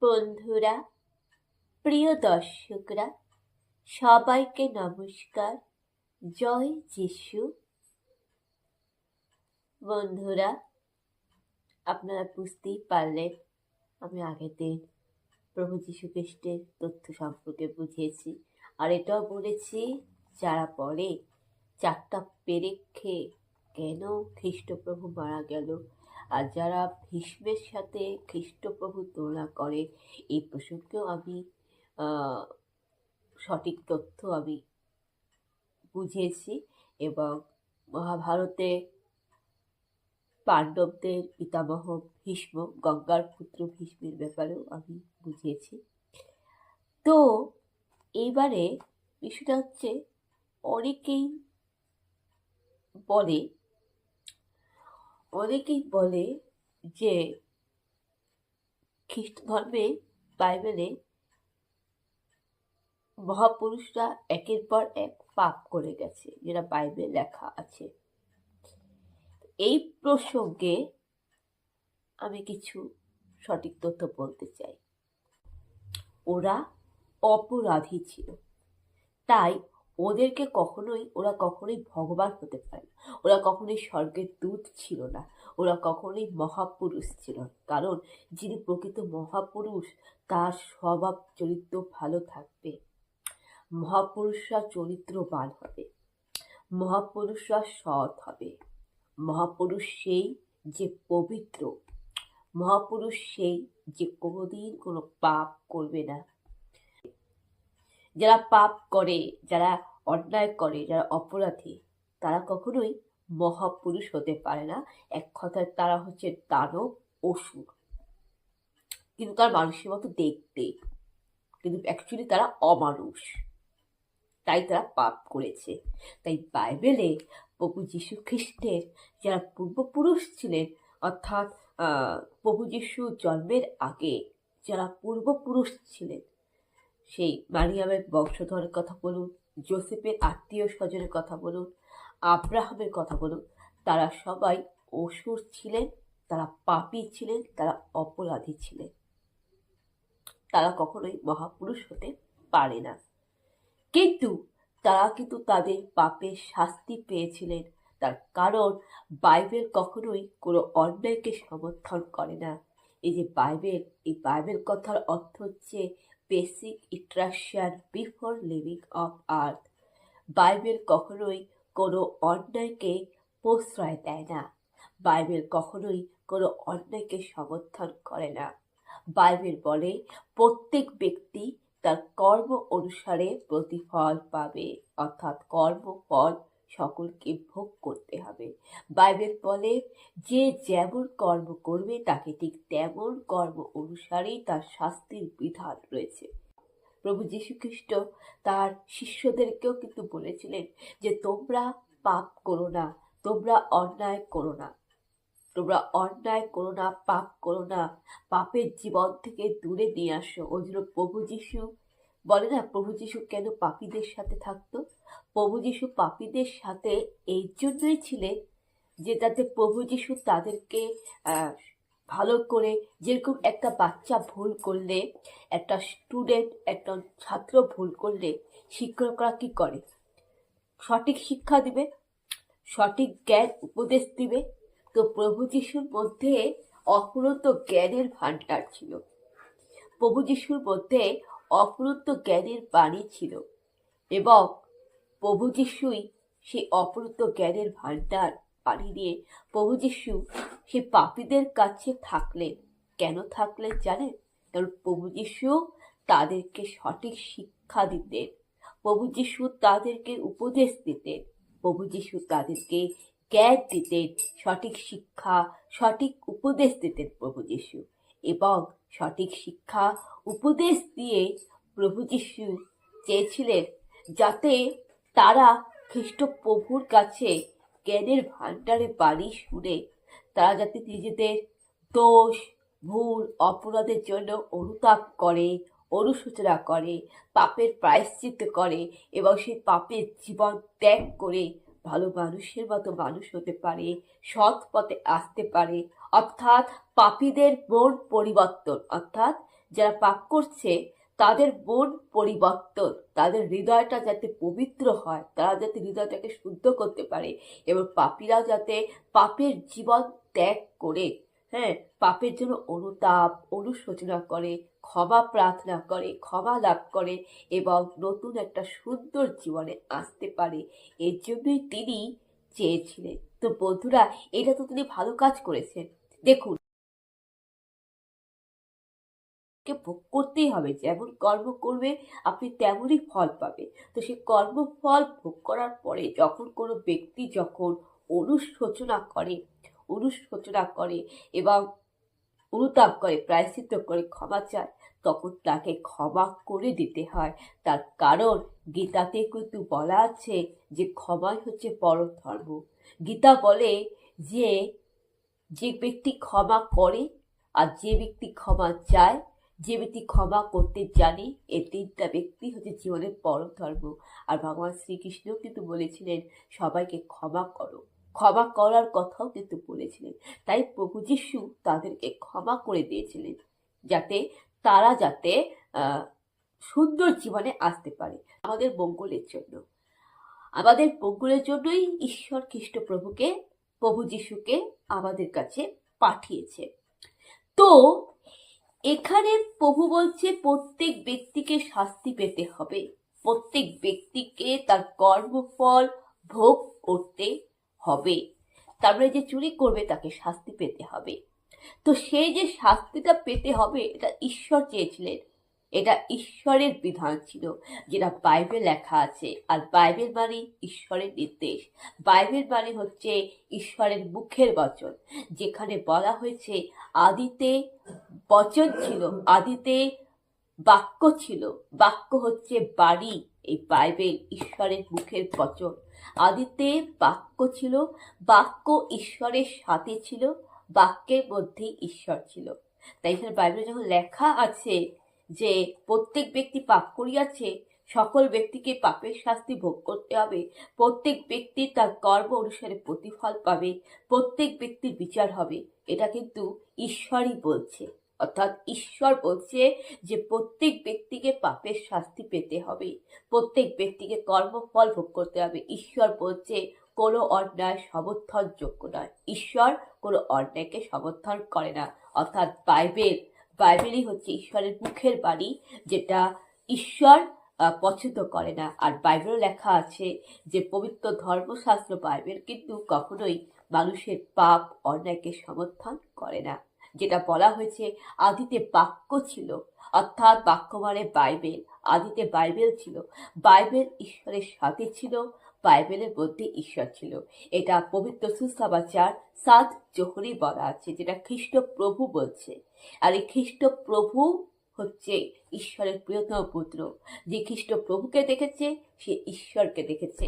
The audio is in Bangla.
বন্ধুরা, প্রিয় দর্শকরা, সবাইকে নমস্কার। জয় যিশু। বন্ধুরা, আপনারা বুঝতেই পারলেন আমি আগের দিন প্রভু যীশু খ্রিস্টের তথ্য সম্পর্কে বুঝিয়েছি, আর এটাও বলেছি যারা বলে 4টা পেরেক খেয়ে কেন খ্রিস্টপ্রভু মারা গেল, আর যারা ভীষ্মের সাথে খ্রিস্টপ্রভু তুলনা করে, এই প্রসঙ্গেও আমি সঠিক তথ্য আমি বুঝিয়েছি। এবং মহাভারতে পাণ্ডবদের পিতামহ ভীষ্ম, গঙ্গার পুত্র ভীষ্মের ব্যাপারেও আমি বুঝিয়েছি। তো এইবারে বিষয়টা হচ্ছে, অনেকেই বলে যে খ্রিস্ট ধর্মে, বাইবেলে মহাপুরুষরা একের পর এক পাপ করে গেছে, যেটা বাইবেলে লেখা আছে। এই প্রসঙ্গে আমি কিছু সঠিক তথ্য বলতে চাই। ওরা অপরাধী ছিল, তাই ওরা কখনোই ভগবান হতে পারে না, ওরা কখনোই স্বর্গের দূত ছিল না, ওরা কখনোই মহাপুরুষ ছিল না। কারণ যিনি প্রকৃত মহাপুরুষ, তার স্বভাব চরিত্র ভালো থাকবে। মহাপুরুষরা চরিত্রবান হবে, মহাপুরুষরা সৎ হবে। মহাপুরুষ সেই যে পবিত্র, মহাপুরুষ সেই যে কোনোদিন কোনো পাপ করবে না। যারা পাপ করে, যারা অন্যায় করে, যারা অপরাধী, তারা কখনোই মহাপুরুষ হতে পারে না। এক কথায় তারা হচ্ছে দানব, অসুর। কিন্তু তার মানুষের মতো দেখতে, কিন্তু অ্যাকচুয়ালি তারা অমানুষ, তাই তারা পাপ করেছে। তাই বাইবেলে প্রভু যীশু খ্রিস্টের যারা পূর্বপুরুষ ছিলেন, অর্থাৎ প্রভু যীশু জন্মের আগে যারা পূর্বপুরুষ ছিলেন, সেই মারিয়ামের বংশধরের কথা বলুন, যোসেফের আত্মীয় স্বজনের কথা বলুন, আব্রাহামের কথা বলুন, তারা সবাই অসুর ছিলেন, তারা পাপী ছিলেন, তারা অপরাধী ছিলেন। তারা কখনোই মহাপুরুষ হতে পারে না। কিন্তু তারা তাদের পাপের শাস্তি পেয়েছিলেন, তার কারণ বাইবেল কখনোই কোনো অন্যায়কে সমর্থন করে না। এই বাইবেল কথার অর্থ হচ্ছে basic interaction before living of earth. Bible কখনোই কোনো অন্যায়কে প্রশ্রয় দেয় না, বাইবেল কখনোই কোনো অন্যায়কে সমর্থন করে না। বাইবেল বলে প্রত্যেক ব্যক্তি তার কর্ম অনুসারে প্রতিফল পাবে, অর্থাৎ কর্মফল সকলকে ভোগ করতে হবে। বাইবেল বলে যে যেমন কর্ম করবে তাকে ঠিক তেমন কর্ম অনুসারেই তার শাস্তির বিধান রয়েছে। প্রভু যীশু খ্রিস্ট তার শিষ্যদেরকেও কিন্তু বলেছিলেন যে তোমরা পাপ করো না, তোমরা অন্যায় করো না, তোমরা অন্যায় করো না, পাপ করো না, পাপের জীবন থেকে দূরে নিয়ে আসো। ওই জন্য প্রভু যীশু বলে না, প্রভু যীশু কেন পাপীদের সাথে থাকতো? প্রভু যীশু পাপীদের সাথে এই জন্যই ছিলেন যে যাতে প্রভু যীশু তাদেরকে ভালো করে, যেরকম একটা বাচ্চা ভুল করলে, একটা ছাত্র ভুল করলে শিক্ষকরা কি করে? সঠিক শিক্ষা দিবে, সঠিক জ্ঞান উপদেশ দিবে। তো প্রভু যীশুর মধ্যে অফুরন্ত জ্ঞানের ভাণ্ডার ছিল, প্রভু যীশুর মধ্যে অফুরন্ত জ্ঞানের বাণী ছিল, এবং প্রভু যীশুই সেই অফুরন্ত জ্ঞানের ভাণ্ডার বাণী নিয়ে প্রভু যীশু সেই পাপীদের কাছে থাকলেন। কেন থাকলেন জানেন? কারণ প্রভু যীশু তাদেরকে সঠিক শিক্ষা দিতেন, প্রভু যীশু তাদেরকে উপদেশ দিতেন, প্রভু যীশু তাদেরকে জ্ঞান দিতেন, সঠিক শিক্ষা, সঠিক উপদেশ দিতেন প্রভু যীশু। এবং সঠিক শিক্ষা উপদেশ দিয়ে প্রভু যীশু চেয়েছিলেন যাতে তারা খ্রিস্টপ্রভুর কাছে জ্ঞানের ভাণ্ডারে বাণী শুনে তারা যাতে নিজেদের দোষ, ভুল, অপরাধের জন্য অনুতাপ করে, অনুশোচনা করে, পাপের প্রায়শ্চিত্ত করে, এবং সেই পাপের জীবন ত্যাগ করে ভালো মানুষের মতো মানুষ হতে পারে, সৎ পথে আসতে পারে। অর্থাৎ পাপীদের মন পরিবর্তন, অর্থাৎ যারা পাপ করছে তাদের মন পরিবর্তন, তাদের হৃদয়টা যাতে পবিত্র হয়, তারা যাতে হৃদয়টাকে শুদ্ধ করতে পারে এবং পাপীরা যাতে পাপের জীবন ত্যাগ করে, হ্যাঁ, পাপের জন্য অনুতাপ অনুশোচনা করে, ক্ষমা প্রার্থনা করে, ক্ষমা লাভ করে এবং নতুন একটা সুন্দর জীবনে আসতে পারে, এর জন্যই তিনি চেয়েছিলেন। তো বন্ধুরা, এটা তো তিনি ভালো কাজ করেছেন। দেখুন, কে ভোগ করতেই হবে, যেমন কর্ম করবে আপনি তেমনই ফল পাবে। তো সেই কর্মফল ভোগ করার পরে যখন কোনো ব্যক্তি যখন অনুশোচনা করে এবং অনুতাপ করে, প্রায়শ্চিত্ত করে, ক্ষমা চায়, তখন তাকে ক্ষমা করে দিতে হয়। তার কারণ গীতাতে কিন্তু বলা আছে যে ক্ষমাই হচ্ছে পরম ধর্ম। গীতা বলে যে যে ব্যক্তি ক্ষমা করে আর যে ব্যক্তি ক্ষমা চায়, যে ব্যক্তি ক্ষমা করতে জানে, এই তিনটা ব্যক্তি হচ্ছে জীবনের পরম ধর্ম। আর ভগবান শ্রীকৃষ্ণ কিন্তু বলেছিলেন সবাইকে ক্ষমা করো, ক্ষমা করার কথাও কিন্তু বলেছিলেন। তাই প্রভু যিশু তাদেরকে ক্ষমা করে দিয়েছিলেন যাতে সুন্দর জীবনে আসতে পারে, আমাদের মঙ্গলের জন্য। আমাদের মঙ্গলের জন্যই ঈশ্বর খ্রিস্ট প্রভু যিশুকে আমাদের কাছে পাঠিয়েছে। তো এখানে প্রভু বলছে প্রত্যেক ব্যক্তিকে শাস্তি পেতে হবে, প্রত্যেক ব্যক্তিকে তার কর্মফল ভোগ করতে হবে। তারপরে যে চুরি করবে তাকে শাস্তি পেতে হবে। তো সেই যে শাস্তিটা পেতে হবে, এটা ঈশ্বর চেয়েছিলেন, এটা ঈশ্বরের বিধান ছিল, যেটা বাইবেল লেখা আছে। আর বাইবেল মানে ঈশ্বরের নির্দেশ, বাইবেল মানে হচ্ছে ঈশ্বরের মুখের বচন, যেখানে বলা হয়েছে আদিতে বচন ছিল, আদিতে বাক্য ছিল, বাক্য হচ্ছে বাণী। এই বাইবেল ঈশ্বরের মুখের বচন। আদিতে বাক্য ছিল, বাক্য ঈশ্বরের সাথে ছিল, বাক্যের মধ্যে ঈশ্বর ছিল। তাই এখানে বাইবেলে যখন লেখা আছে যে প্রত্যেক ব্যক্তি পাপ করিয়াছে, সকল ব্যক্তিকে পাপের শাস্তি ভোগ করতে হবে, প্রত্যেক ব্যক্তি তার কর্ম অনুসারে প্রতিফল পাবে, প্রত্যেক ব্যক্তির বিচার হবে, এটা কিন্তু ঈশ্বরই বলছে। অর্থাৎ ঈশ্বর বলছে যে প্রত্যেক ব্যক্তিকে পাপের শাস্তি পেতে হবে, প্রত্যেক ব্যক্তিকে কর্মফল ভোগ করতে হবে। ঈশ্বর বলছে কোনো অন্যায় সমর্থনযোগ্য নয়, ঈশ্বর কোনো অন্যায়কে সমর্থন করে না। অর্থাৎ বাইবেলই হচ্ছে ঈশ্বরের মুখের বাণী, যেটা ঈশ্বর পছন্দ করে না। আর বাইবেলও লেখা আছে যে পবিত্র ধর্মশাস্ত্র বাইবেল কিন্তু কখনোই মানুষের পাপ অন্যায়কে সমর্থন করে না। যেটা বলা হয়েছে আদিতে বাক্য ছিল, অর্থাৎ বাক্য মানে বাইবেল। আদিতে বাইবেল ছিল, বাইবেল ঈশ্বরের সাথে ছিল, বাইবেলের মধ্যে ঈশ্বর ছিল। এটা পবিত্র সুসমাচার 7 যোহরে বলা আছে, যেটা খ্রিস্ট প্রভু বলছে। আর এই খ্রিস্ট প্রভু হচ্ছে ঈশ্বরের প্রিয়তম পুত্র। যে খ্রিস্ট প্রভুকে দেখেছে সে ঈশ্বরকে দেখেছে।